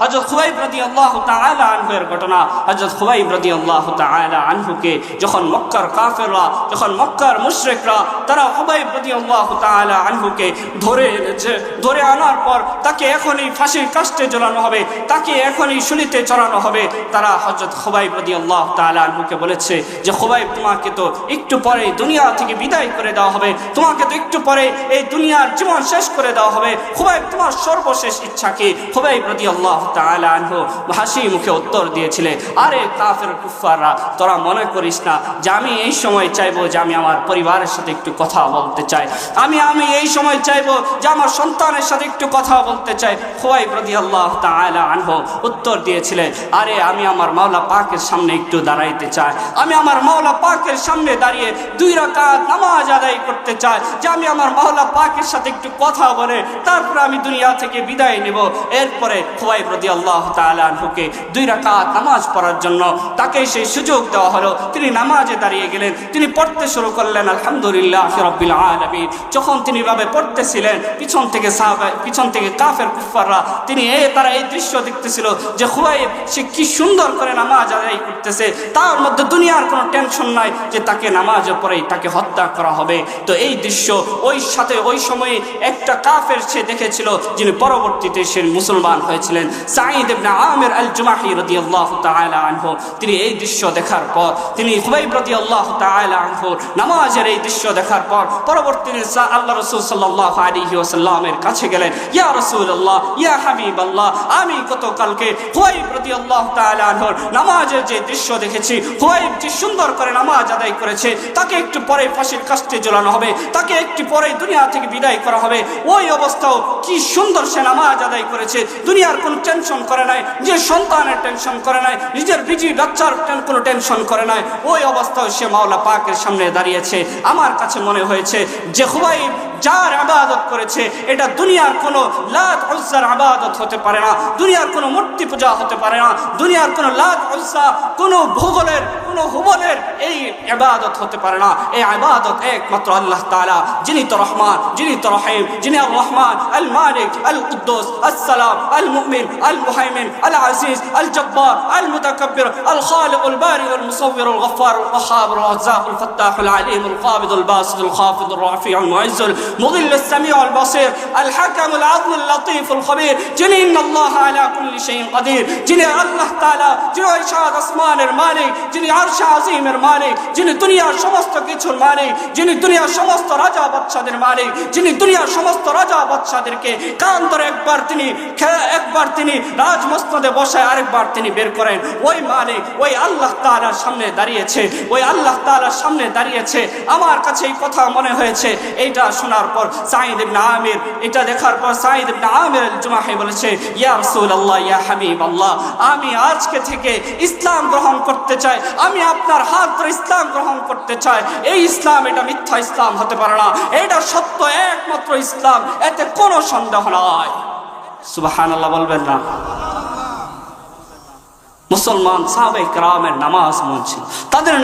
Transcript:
হযরত খুবাইব রাদিয়াল্লাহু তাআলা আনহুর ঘটনা। হযরত খুবাইব রাদিয়াল্লাহু তাআলা আনহুকে যখন মক্কার কাফেররা, যখন মক্কার মুশরিকরা তারা খুবাইব রাদিয়াল্লাহু তাআলা আনহুকে ধরে এনেছে, ধরে আনার পর তাকে এখনই ফাঁসির কাস্টে ঝোলানো হবে, তাকে এখনই শুলিতে চড়ানো হবে, তারা হযরত খুবাইব রাদিয়াল্লাহু তাআলা আনহুকে বলেছে যে খুবাইব, তোমাকে তো একটু পরে দুনিয়া থেকে বিদায় করে দেওয়া হবে, তোমাকে তো একটু পরে এই দুনিয়ার জীবন শেষ করে দেওয়া হবে। খুবাইব, তোমার সর্বশেষ ইচ্ছা কি? খুবাইব রাদিয়াল্লাহু তাআলা আনহু হাসি মুখে উত্তর দিয়েছিলেন, আরে কাফের কুফাররা, তোরা মনে করিস না যে আমি এই সময় চাইবো যে আমি আমার পরিবারের সাথে একটু কথা বলতে চাই, আমি এই সময় চাইবো যে আমার সন্তানের সাথে একটু কথা বলতে চাই। খুবাইব রাদিয়াল্লাহু তাআলা আনহু উত্তর দিয়েছিলেন, আরে আমি আমার মাওলা পাকের সামনে একটু দাঁড়াইতে চাই, আমি আমার মাওলা পাকের সামনে দাঁড়িয়ে 2 রাকাত নামাজ আদায় করতে চাই, যে আমি আমার মাওলা পাকের সাথে একটু কথা বলে তারপর আমি দুনিয়া থেকে বিদায় নেব। এরপরে খুবাইব রাদিয়াল্লাহু তাআলা আনহুকে 2 রাকাত নামাজ পড়ার জন্য তাকে সেই সুযোগ দেওয়া হলো। তিনি নামাজে দাঁড়িয়ে গেলেন, তিনি পড়তে শুরু করলেন আলহামদুলিল্লাহি রাব্বিল আলামিন। যখন তিনি এভাবে পড়তেছিলেন, পিছন থেকে কাফের কুফাররা তারা এই দৃশ্য দেখতেছিল যে খুবাইব সে কি সুন্দর করে নামাজ আদায় করতেছে, তার মধ্যে দুনিয়ার কোনো টেনশন নাই যে তাকে নামাজের পরেই তাকে হত্যা করা হবে। তো এই দৃশ্য ওই সময়ে একটা কাফের সে দেখেছিল, যিনি পরবর্তীতে সে মুসলমান হয়েছিলেন, সাঈদ ইবনে আমির আল জুমাহি রাদিয়াল্লাহু তাআলা আনহু। তিনি এই দৃশ্য দেখার পর, তিনি খুবাইব রাদিয়াল্লাহু তাআলা আনহু নামাজের এই দৃশ্য দেখার পর পরবর্তীতে আল্লাহ রাসূল সাল্লাল্লাহু আলাইহি ওয়াসাল্লামের কাছে গেলেন, ইয়া রাসূলুল্লাহ, ইয়া হাবিবাল্লাহ, আমি গতকালকে খুবাইব রাদিয়াল্লাহু তাআলা আনহুর নামাজের যে দৃশ্য দেখেছি, খুবাইব যে সুন্দর করে নামাজ আদায় করেছে, তাকে একটু পরে ফাঁসির কাস্টে ঝোলানো হবে, তাকে একটু পরে দুনিয়া থেকে বিদায় করা হবে। ওই অবস্থাও কি সুন্দর সে নামাজ আদায় করেছে, দুনিয়ার কোনো টেনশন করে নাই, নিজের সন্তানের টেনশন করে নাই, নিজের বিজি বাচ্চার কোনো টেনশন করে নাই। ওই অবস্থাও সে মাওলা পাকের সামনে দাঁড়িয়েছে। আমার কাছে মনে হয়েছে যে খুবাইব যার ইবাদত করেছে এটা দুনিয়ার কোনো লাত উজ্জার ইবাদত হতে পারে না, দুনিয়ার কোনো মূর্তি পূজা হতে পারে না, দুনিয়ার কোনো লাত উজ্জা, কোনো ভূগোলের, কোনো হুবলের এই ইবাদত হতে পারে না। এই ইবাদত একমাত্র আল্লাহ তাআলা, যিনি তো রহমান, যিনি তো রহিম, যিনি আর রহমান আল মালিক আল কুদ্দুস আসসালাম আল মুমিন আল মুহাইমিন আল আজিজ আল জব্বার আল মুতাকাব্বির আল খালিক আল বারি আল মুসাওবির আল গফফার আল ওয়াহাব আল রাজ্জাক আল ফাত্তাহ আল আলিম আল কাবিদ আল বাসিত আল খাফিদ আল রাফি আল মুইজ্জ আল মুদিল আল সামিউ আল বাসির আল হাকাম আল আদল আল লতিফ আল খবীর, যিনি ইন্নাল্লাহা আলা কুল্লি শাইইন কাদির, যিনি আল্লাহ তাআলা, যিনি সাত আসমানের মালিক, যিনি আরশ আজিমের মালিক, যিনি দুনিয়ার সমস্ত কিছুর মালিক, যিনি দুনিয়ার সমস্ত রাজা বাদশাদের মালিক, যিনি দুনিয়ার সমস্ত রাজা বাদশাদেরকে কান ধরে একবার তিনি রাজমসনদে বসায়, আরেকবার তিনি বের করেন। ওই মালিক, ওই আল্লাহ তাআলার সামনে দাঁড়িয়েছে, ওই আল্লাহ তাআলার সামনে দাঁড়িয়েছে। আমার কাছে এই কথা মনে হয়েছে। এইটা শোনার পর সাঈদ ইবনে আমির, এটা দেখার পর সাঈদ ইবনে আমির আল জুমাহি বলেছে, ইয়া রাসূলুল্লাহ, ইয়া হাবিবাল্লাহ, আমি আজকে থেকে ইসলাম গ্রহণ করতে চাই, আমি আপনার হাত ধরে ইসলাম গ্রহণ করতে চাই। এই ইসলাম, এটা মিথ্যা ইসলাম হতে পারে না, এটা সত্য একমাত্র ইসলাম, এতে কোনো সন্দেহ নাই। সুবহানাল্লাহ বলবেন না? মুসলমান সাহাবায়ে কেরামের নামাজ মনে ছিল, তাদের